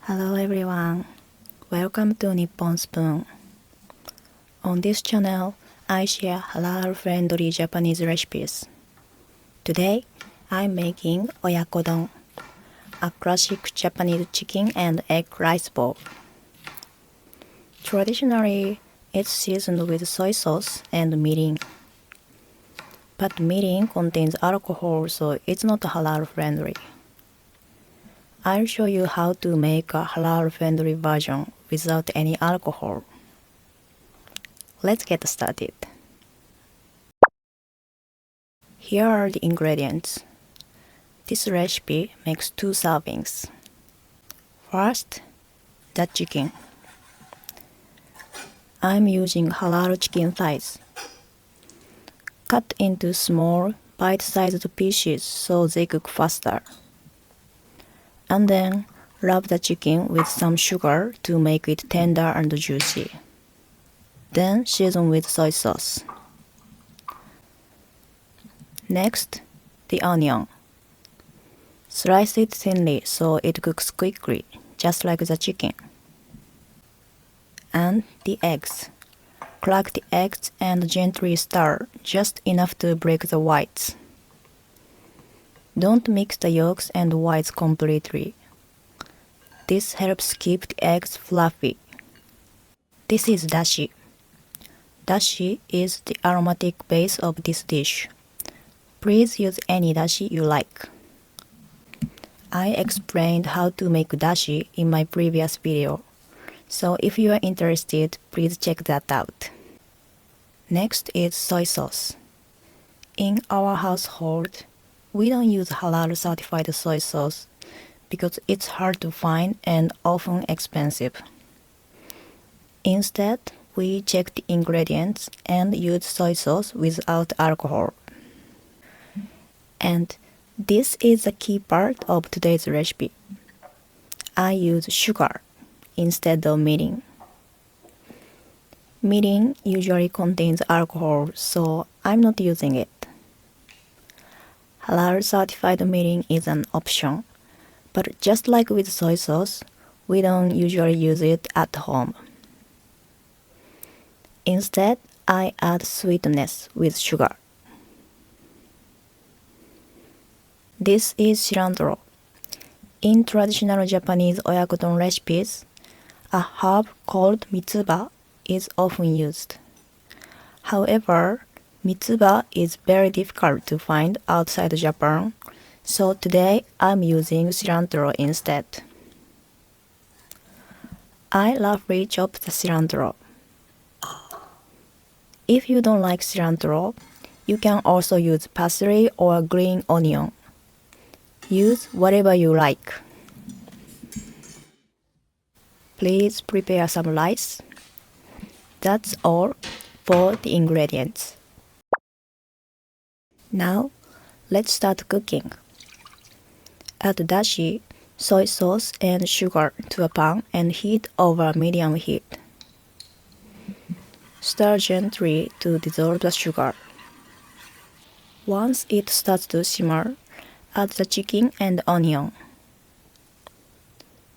Hello everyone, welcome to Nippon Spoon. On this channel, I share halal-friendly Japanese recipes. Today, I'm making Oyakodon, a classic Japanese chicken and egg rice bowl. Traditionally, it's seasoned with soy sauce and mirin. But mirin contains alcohol, so it's not halal-friendly. I'll show you how to make a halal-friendly version without any alcohol. Let's get started. Here are the ingredients. This recipe makes 2 servings. First, the chicken. I'm using halal chicken thighs. Cut into small, bite-sized pieces so they cook faster. And then rub the chicken with some sugar to make it tender and juicy. Then season with soy sauce. Next, the onion. Slice it thinly so it cooks quickly, just like the chicken. And the eggs. Crack the eggs and gently stir, just enough to break the whites. Don't mix the yolks and whites completely. This helps keep the eggs fluffy. This is Dashi. Dashi is the aromatic base of this dish. Please use any dashi you like. I explained how to make dashi in my previous video, so if you are interested, please check that out. Next is soy sauce. In our household, we don't use halal certified soy sauce because it's hard to find and often expensive. Instead, we check the ingredients and use soy sauce without alcohol. And this is the key part of today's recipe. I use sugar instead of mirin. Mirin usually contains alcohol, so I'm not using it. Halal certified mirin is an option, but just like with soy sauce, we don't usually use it at home. Instead, I add sweetness with sugar. This is cilantro. In traditional Japanese Oyakodon recipes, a herb called mitsuba is often used. However, mitsuba is very difficult to find outside Japan, so today I'm using cilantro instead. I roughly chop the cilantro. If you don't like cilantro, you can also use parsley or green onion. Use whatever you like. Please prepare some rice. That's all for the ingredients. Now, let's start cooking. Add dashi, soy sauce, and sugar to a pan and heat over medium heat. Stir gently to dissolve the sugar. Once it starts to simmer, add the chicken and onion.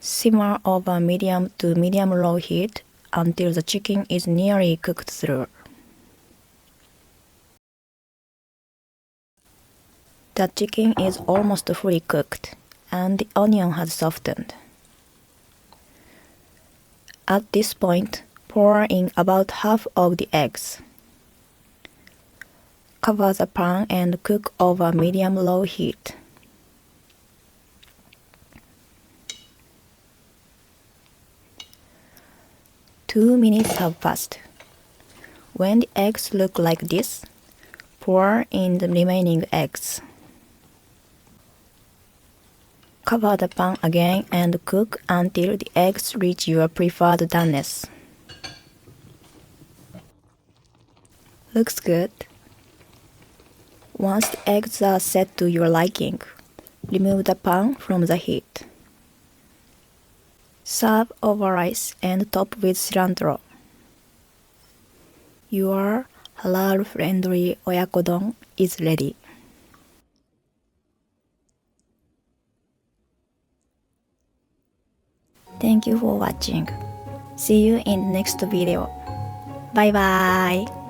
Simmer over medium to medium-low heat until the chicken is nearly cooked through. The chicken is almost fully cooked, and the onion has softened. At this point, pour in about half of the eggs. Cover the pan and cook over medium-low heat. Two minutes have passed. When the eggs look like this, pour in the remaining eggs. Cover the pan again and cook until the eggs reach your preferred doneness. Looks good. Once the eggs are set to your liking, remove the pan from the heat. Serve over rice and top with cilantro. Your halal-friendly Oyakodon is ready. Thank you for watching. See you in the next video. Bye bye.